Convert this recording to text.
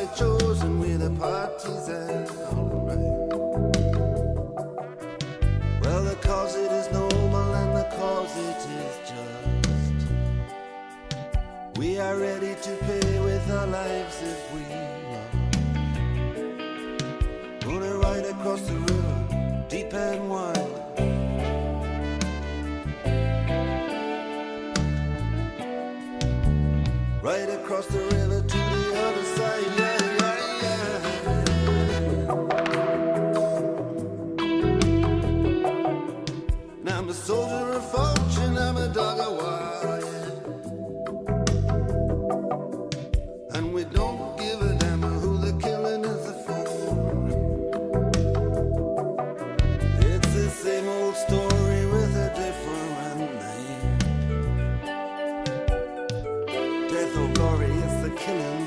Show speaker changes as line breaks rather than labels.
party chosen, we're the partisan. Alright. Well, the cause it is noble and the cause it is just. We are ready to pay with our lives if we must. Gonna ride across the river, deep and wide. Right across the river to the other side, yeah, yeah, yeah. Now I'm a soldier of fortune, I'm a dog of war, yeah. And we don't give a damn who the killing is for. It's the same old story with a different name. Death or glory, it's the killing